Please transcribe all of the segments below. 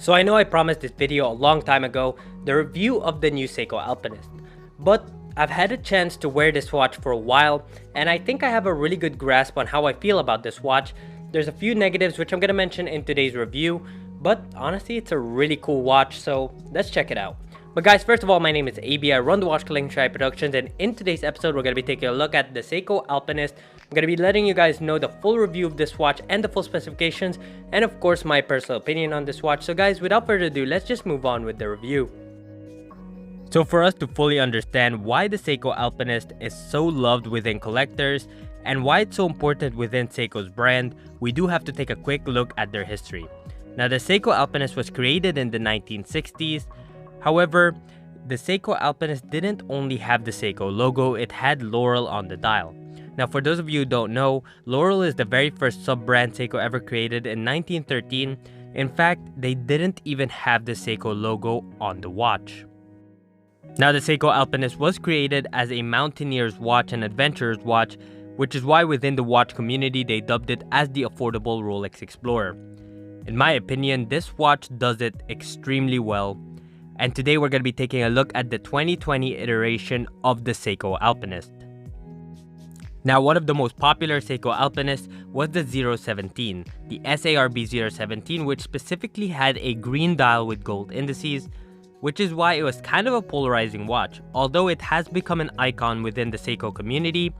So I know I promised this video a long time ago, the review of the new Seiko Alpinist, but I've had a chance to wear this watch for a while, and I think I have a really good grasp on how I feel about this watch. There's a few negatives which I'm going to mention in today's review, but honestly it's a really cool watch, so let's check it out. But guys, first of all, my name is AB, I run the Watch Collecting Tribe Productions, and in today's episode we're going to be taking a look at the Seiko Alpinist. I'm going to be letting you guys know the full review of this watch and the full specifications, and of course my personal opinion on this watch. So guys, without further ado, let's just move on with the review. So for us to fully understand why the Seiko Alpinist is so loved within collectors, and why it's so important within Seiko's brand, we do have to take a quick look at their history. Now the Seiko Alpinist was created in the 1960s. However, the Seiko Alpinist didn't only have the Seiko logo, it had Laurel on the dial. Now for those of you who don't know, Laurel is the very first sub-brand Seiko ever created in 1913. In fact, they didn't even have the Seiko logo on the watch. Now the Seiko Alpinist was created as a mountaineer's watch and adventurer's watch, which is why within the watch community they dubbed it as the affordable Rolex Explorer. In my opinion, this watch does it extremely well. And today we're going to be taking a look at the 2020 iteration of the Seiko Alpinist. Now one of the most popular Seiko Alpinists was the 017, the SARB 017, which specifically had a green dial with gold indices, which is why it was kind of a polarizing watch. Although it has become an icon within the Seiko community,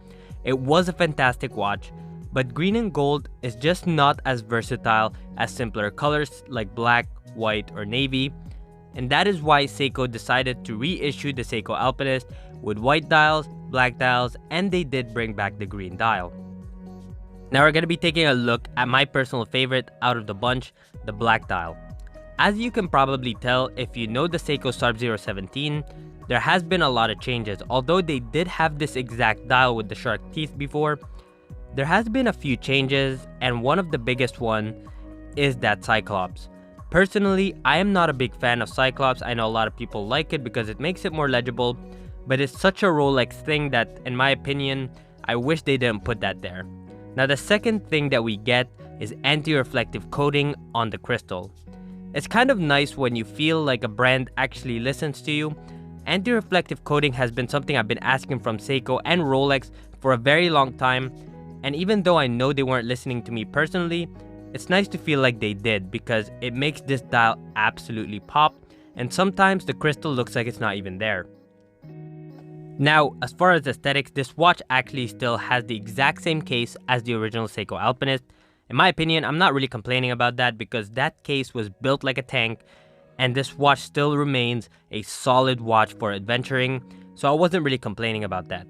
it was a fantastic watch, but green and gold is just not as versatile as simpler colors like black, white, or navy. And that is why Seiko decided to reissue the Seiko Alpinist with white dials, black dials, and they did bring back the green dial. Now we're going to be taking a look at my personal favorite out of the bunch, the black dial. As you can probably tell if you know the Seiko SARB 017, there has been a lot of changes. Although they did have this exact dial with the shark teeth before, there has been a few changes, and one of the biggest one is that Cyclops. Personally, I am not a big fan of Cyclops. I know a lot of people like it because it makes it more legible, but it's such a Rolex thing that, in my opinion, I wish they didn't put that there. Now the second thing that we get is anti-reflective coating on the crystal. It's kind of nice when you feel like a brand actually listens to you. Anti-reflective coating has been something I've been asking from Seiko and Rolex for a very long time, and even though I know they weren't listening to me personally, it's nice to feel like they did because it makes this dial absolutely pop, and sometimes the crystal looks like it's not even there. Now, as far as aesthetics, this watch actually still has the exact same case as the original Seiko Alpinist. In my opinion, I'm not really complaining about that because that case was built like a tank, and this watch still remains a solid watch for adventuring, so I wasn't really complaining about that.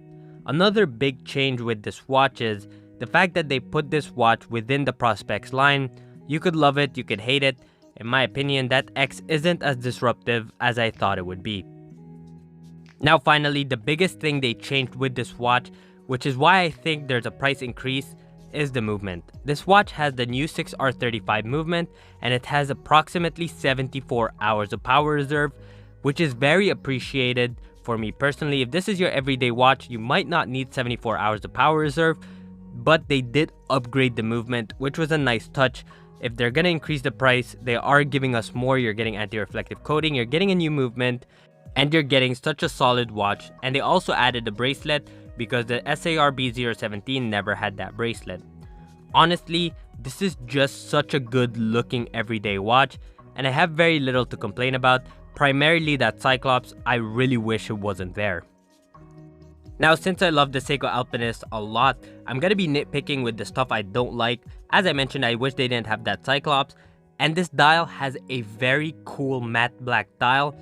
Another big change with this watch is the fact that they put this watch within the Prospex line. You could love it, you could hate it. In my opinion, that X isn't as disruptive as I thought it would be. Now finally, the biggest thing they changed with this watch, which is why I think there's a price increase, is the movement. This watch has the new 6R35 movement, and it has approximately 74 hours of power reserve, which is very appreciated for me personally. If this is your everyday watch, you might not need 74 hours of power reserve, but they did upgrade the movement, which was a nice touch. If they're going to increase the price, they are giving us more. You're getting anti-reflective coating, you're getting a new movement, and you're getting such a solid watch. And they also added a bracelet because the SARB 017 never had that bracelet. Honestly, this is just such a good looking everyday watch, and I have very little to complain about. Primarily that Cyclops, I really wish it wasn't there. Now, since I love the Seiko Alpinist a lot, I'm going to be nitpicking with the stuff I don't like. As I mentioned, I wish they didn't have that Cyclops. And this dial has a very cool matte black dial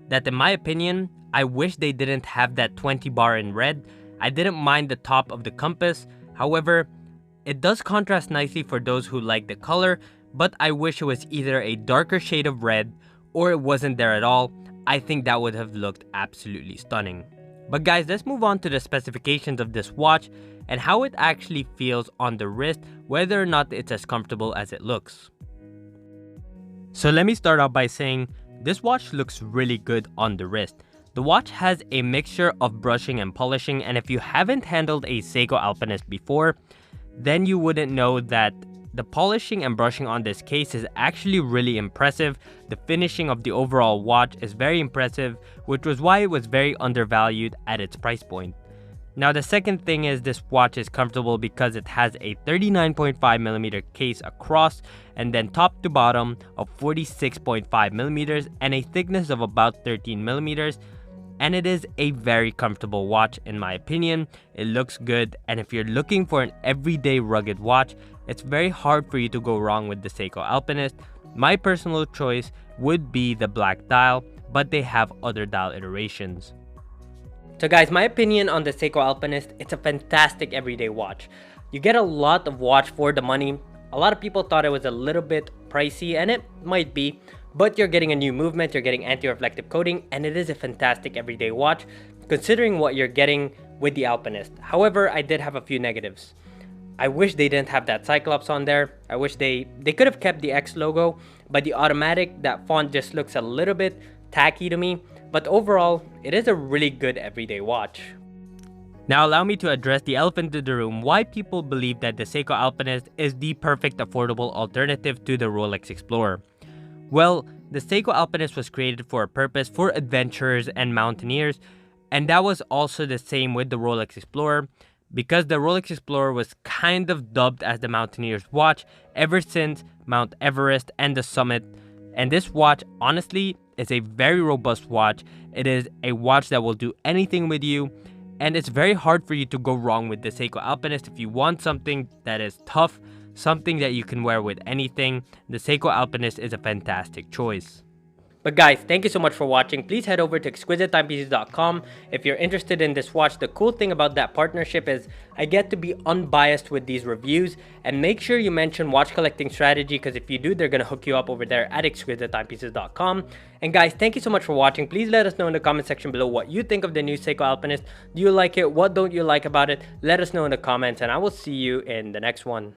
that, in my opinion, I wish they didn't have that 20 bar in red. I didn't mind the top of the compass. However, it does contrast nicely for those who like the color, but I wish it was either a darker shade of red or it wasn't there at all. I think that would have looked absolutely stunning. But guys, let's move on to the specifications of this watch and how it actually feels on the wrist, whether or not it's as comfortable as it looks. So let me start out by saying this watch looks really good on the wrist. The watch has a mixture of brushing and polishing, and if you haven't handled a Seiko Alpinist before, then you wouldn't know that the polishing and brushing on this case is actually really impressive. The finishing of the overall watch is very impressive, which was why it was very undervalued at its price point. Now the second thing is this watch is comfortable because it has a 39.5mm case across and then top to bottom of 46.5mm and a thickness of about 13mm, and it is a very comfortable watch in my opinion. It looks good, and if you're looking for an everyday rugged watch, it's very hard for you to go wrong with the Seiko Alpinist. My personal choice would be the black dial, but they have other dial iterations. So guys, my opinion on the Seiko Alpinist, it's a fantastic everyday watch. You get a lot of watch for the money. A lot of people thought it was a little bit pricey, and it might be, but you're getting a new movement, you're getting anti-reflective coating, and it is a fantastic everyday watch considering what you're getting with the Alpinist. However, I did have a few negatives. I wish they didn't have that Cyclops on there. I wish they could have kept the X logo, but the automatic, that font just looks a little bit tacky to me. But overall, it is a really good everyday watch. Now allow me to address the elephant in the room, why people believe that the Seiko Alpinist is the perfect affordable alternative to the Rolex Explorer. Well, the Seiko Alpinist was created for a purpose for adventurers and mountaineers, and that was also the same with the Rolex Explorer, because the Rolex Explorer was kind of dubbed as the mountaineer's watch ever since Mount Everest and the summit. And this watch, honestly, is a very robust watch. It is a watch that will do anything with you, and it's very hard for you to go wrong with the Seiko Alpinist. If you want something that is tough, something that you can wear with anything, the Seiko Alpinist is a fantastic choice. But guys, thank you so much for watching. Please head over to exquisitetimepieces.com if you're interested in this watch. The cool thing about that partnership is I get to be unbiased with these reviews, and make sure you mention watch collecting strategy, because if you do, they're going to hook you up over there at exquisitetimepieces.com. And guys, thank you so much for watching. Please let us know in the comment section below what you think of the new Seiko Alpinist. Do you like it? What don't you like about it? Let us know in the comments, and I will see you in the next one.